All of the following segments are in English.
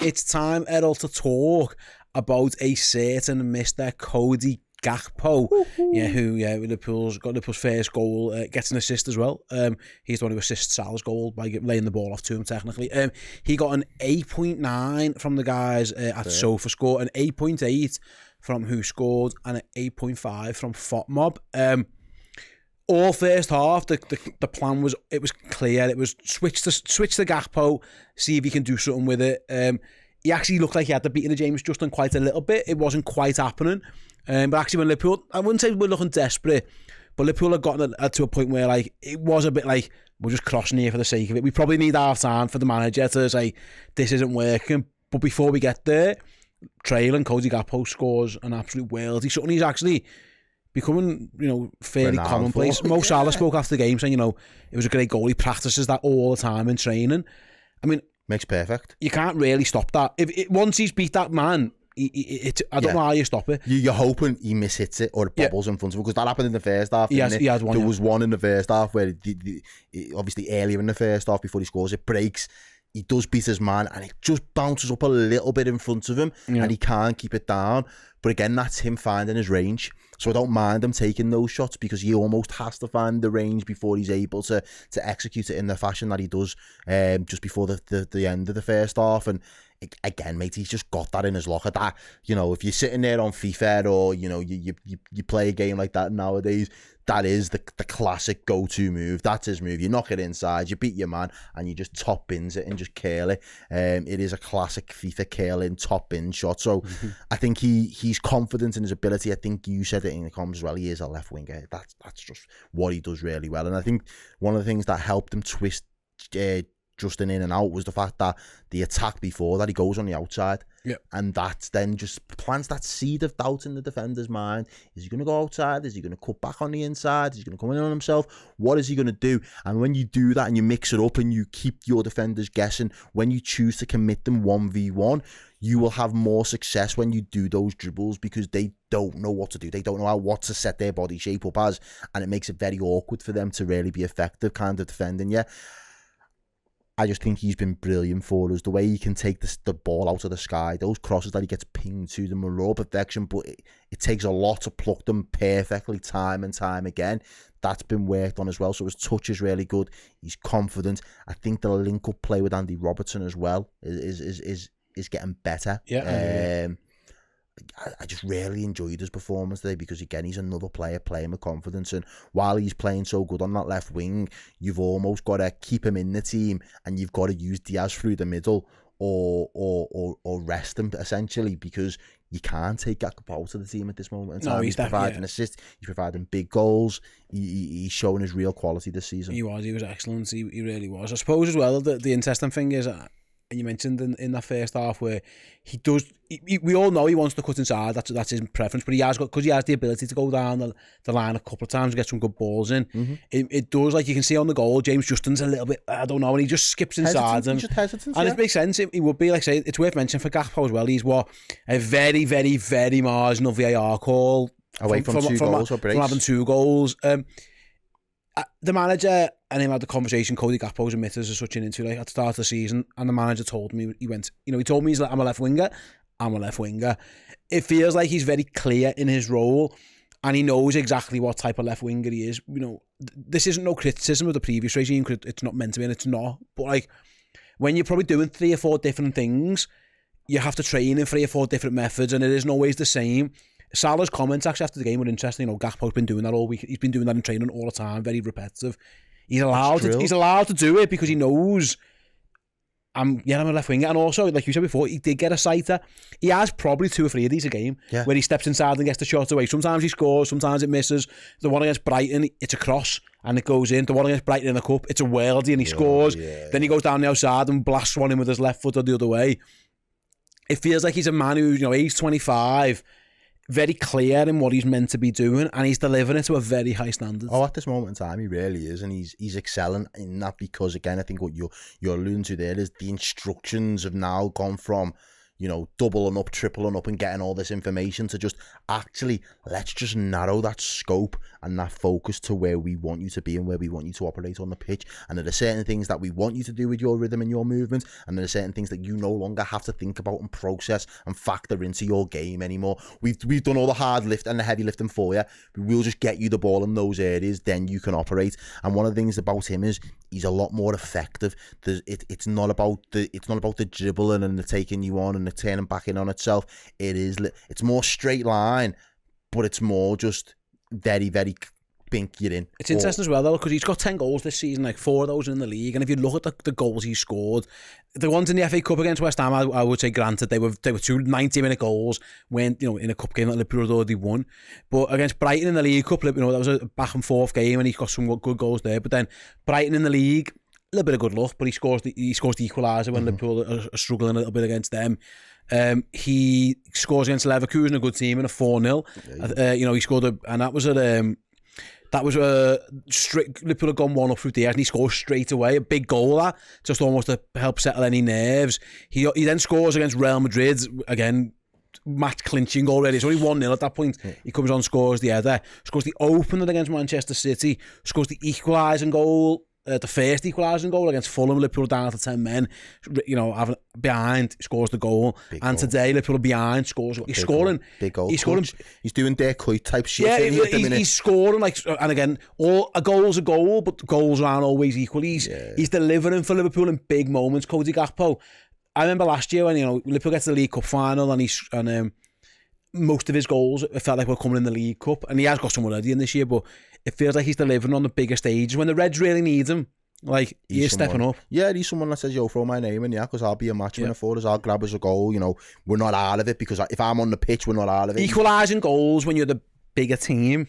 it's time, Errol, to talk about a certain Mr. Cody Gakpo, who Liverpool's first goal, gets an assist as well. He's the one who assists Salah's goal by laying the ball off to him technically. He got an 8.9 from the guys at Sofa Score, an 8.8 from Who Scored, and an 8.5 from FOTMob. All first half, the plan was clear. It was switch to Gakpo, see if he can do something with it. He actually looked like he had the beating of James Justin quite a little bit. It wasn't quite happening. But actually when Liverpool, I wouldn't say we're looking desperate, but Liverpool had gotten to a point where like it was a bit like, we're just crossing here for the sake of it. We probably need half time for the manager to say, this isn't working. But before we get there, trailing, Cody Gakpo scores an absolute world. He's actually becoming, fairly commonplace. Mo Salah spoke after the game saying, it was a great goal. He practices that all the time in training. I mean, makes perfect. You can't really stop that. Once he's beat that man, I don't know how you stop it. You're hoping he mishits it or it bobbles in front of him, because that happened in the first half. He had one. There was one in the first half where, obviously earlier in the first half, before he scores, it breaks. He does beat his man and it just bounces up a little bit in front of him and he can't keep it down. But again, that's him finding his range. So I don't mind him taking those shots, because he almost has to find the range before he's able to execute it in the fashion that he does just before the end of the first half. And again, mate, he's just got that in his locker. That, if you're sitting there on FIFA or, you play a game like that nowadays, that is the classic go-to move. That's his move. You knock it inside, you beat your man, and you just top bins it and just curl it. It is a classic FIFA curling top bin shot. So I think he's confident in his ability. I think you said it in the comments as well. He is a left winger. That's just what he does really well. And I think one of the things that helped him twist Justin in and out was the fact that the attack before that, he goes on the outside, and that then just plants that seed of doubt in the defender's mind. Is he going to go outside? Is he going to cut back on the inside? Is he going to come in on himself? What is he going to do? And when you do that and you mix it up and you keep your defenders guessing, when you choose to commit them 1v1, you will have more success when you do those dribbles, because they don't know what to do. They don't know what to set their body shape up as, and it makes it very awkward for them to really be effective kind of defending you. I just think he's been brilliant for us. The way he can take the ball out of the sky, those crosses that he gets pinged to them are raw perfection, but it takes a lot to pluck them perfectly time and time again. That's been worked on as well. So his touch is really good. He's confident. I think the link-up play with Andy Robertson as well is getting better. I just really enjoyed his performance today, because again, he's another player playing with confidence, and while he's playing so good on that left wing, you've almost got to keep him in the team, and you've got to use Diaz through the middle or rest him essentially, because you can't take Gakpo out of the team at this moment in time. He's providing assists, he's providing big goals, he's showing his real quality this season. He was excellent, he really was. I suppose as well, the interesting thing is, and you mentioned in that first half where he does, we all know he wants to cut inside, that's his preference, but because he has the ability to go down the line a couple of times and get some good balls in. It does, like you can see on the goal, James Justin's a little bit, I don't know, and he just skips inside him. And it makes sense. It would be, like say, it's worth mentioning for Gakpo as well, he's a very, very, very marginal VAR call away from two goals or breaks. From having 2 goals. The manager and him had the conversation. Cody Gakpo's admitted as such an interview at the start of the season, and the manager told me, he told me, he's like, I'm a left winger. It feels like he's very clear in his role, and he knows exactly what type of left winger he is. This isn't no criticism of the previous regime, it's not meant to be, and it's not. But like, when you're probably doing 3 or 4 different things, you have to train in 3 or 4 different methods, and it isn't always the same. Salah's comments actually after the game were interesting. Gakpo's been doing that all week. He's been doing that in training all the time, very repetitive. He's allowed to do it because he knows I'm a left winger. And also, like you said before, he did get a sighter. He has probably 2 or 3 of these a game where he steps inside and gets the shot away. Sometimes he scores, sometimes it misses. The one against Brighton, it's a cross and it goes in. The one against Brighton in the cup, it's a worldie and he scores. Then he goes down the outside and blasts one in with his left foot or the other way. It feels like he's a man who's, age 25, very clear in what he's meant to be doing, and he's delivering it to a very high standard. At this moment in time, he really is, and he's excelling in that, because again, I think what you're alluding to there is the instructions have now gone from, you know, doubling up, tripling up and getting all this information, to just actually, let's just narrow that scope and that focus to where we want you to be and where we want you to operate on the pitch. And there are certain things that we want you to do with your rhythm and your movement, and there are certain things that you no longer have to think about and process and factor into your game anymore. We've done all the hard lift and the heavy lifting for you. We'll just get you the ball in those areas, then you can operate. And one of the things about him is he's a lot more effective. It's not about the dribbling and the taking you on and the turning back in on itself. It's more straight line, but it's more just very, very bink you're in. It's interesting as well, though, because he's got 10 goals this season, like 4 of those in the league. And if you look at the goals he scored, the ones in the FA Cup against West Ham, I would say, granted, they were 2 90-minute goals when, you know, in a cup game that Liverpool had already won. But against Brighton in the League Cup, you know, that was a back and forth game, and he got some good goals there. But then Brighton in the league, a little bit of good luck, but he scores the equaliser when Liverpool are struggling a little bit against them. He scores against Leverkusen, a good team, in a 4-0. You know, he scored and that was at straight. Liverpool had gone 1 up through the air, and he scores straight away. A big goal, that just almost to help settle any nerves. He then scores against Real Madrid again. Match clinching goal already. It's only 1-0 at that point. He comes on, scores the header, scores the opener against Manchester City, scores the equalising goal. The first equalising goal against Fulham, Liverpool down to 10 men, you know, having behind, scores the goal. Big and goal. Today, Liverpool behind, scores. He's scoring. Big goal. He's scoring. He's doing Dirk Kuyt type shit. Yeah, he's scoring, like, and again, a goal's a goal, but goals aren't always equal. He's delivering for Liverpool in big moments. Cody Gakpo. I remember last year when, you know, Liverpool gets to the League Cup final, and most of his goals, it felt like were coming in the League Cup, and he has got some already in this year, but it feels like he's delivering on the bigger stages when the Reds really need him. Like, he's stepping up. Yeah, he's someone that says, yo, throw my name in, because I'll be a match winner for us. I'll grab us a goal. You know, we're not out of it, because if I'm on the pitch, we're not out of it. Equalising goals when you're the bigger team,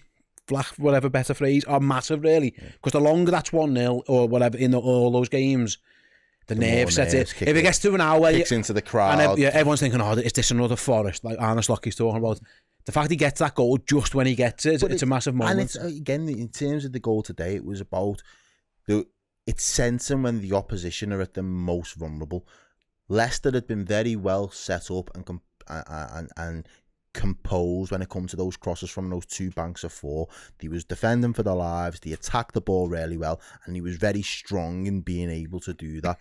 whatever better phrase, are massive, really. Because the longer that's 1-0 or whatever in all those games, the nerve sets in. If it gets to an hour, kicks into the crowd. And everyone's thinking, oh, is this another Forest? Like Arne Slotky's talking about. The fact he gets that goal just when he gets it, it's a massive moment. And it's, again, in terms of the goal today, it was about it's sensing when the opposition are at the most vulnerable. Leicester had been very well set up and composed when it comes to those crosses from those 2 banks of 4. He was defending for their lives. They attacked the ball really well, and he was very strong in being able to do that.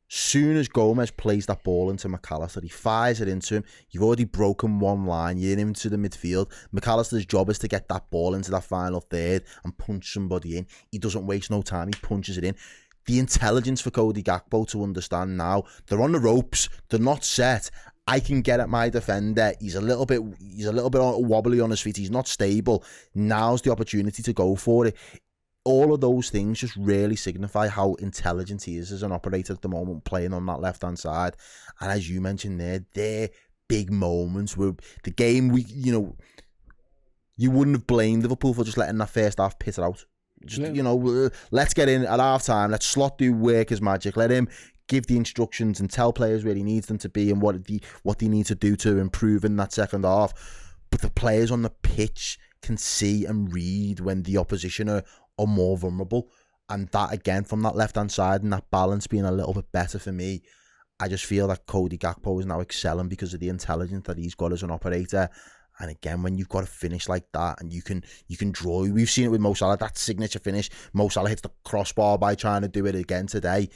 Soon as Gomez plays that ball into McAllister, he fires it into him. You've already broken one line. You're into the midfield. McAllister's job is to get that ball into that final third and punch somebody in. He doesn't waste no time. He punches it in. The intelligence for Cody Gakpo to understand now, they're on the ropes. They're not set. I can get at my defender. He's a little bit wobbly on his feet. He's not stable. Now's the opportunity to go for it. All of those things just really signify how intelligent he is as an operator at the moment, playing on that left-hand side. And as you mentioned they're big moments where the game, you wouldn't have blamed Liverpool for just letting that first half pitter out. Just, let's get in at half-time. Let Slot do work his magic. Let him give the instructions and tell players where he needs them to be and what they need to do to improve in that second half. But the players on the pitch can see and read when the opposition are more vulnerable, and that again from that left hand side and that balance being a little bit better for me. I just feel that Cody Gakpo is now excelling because of the intelligence that he's got as an operator. And again, when you've got a finish like that and you can draw, we've seen it with Mo Salah, that signature finish. Mo Salah hits the crossbar by trying to do it again today.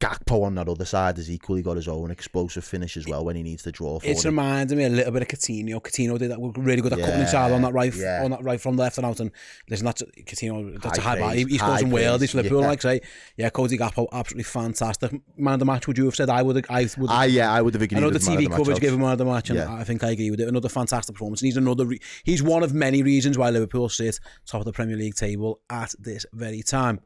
Gakpo on that other side has equally got his own explosive finish as well when he needs to draw for it. It's reminding me a little bit of Coutinho. Coutinho did that. We're really good at cutting inside on that right from left and out. And listen, that's Coutinho. That's a high bar. He scores in Wales. He's Liverpool, like say. Yeah, Cody Gakpo, absolutely fantastic. Man of the match. Would you have said? I would have agreed. I know the TV coverage gave him man of the match, and I think I agree with it. Another fantastic performance. And he's one of many reasons why Liverpool sit top of the Premier League table at this very time.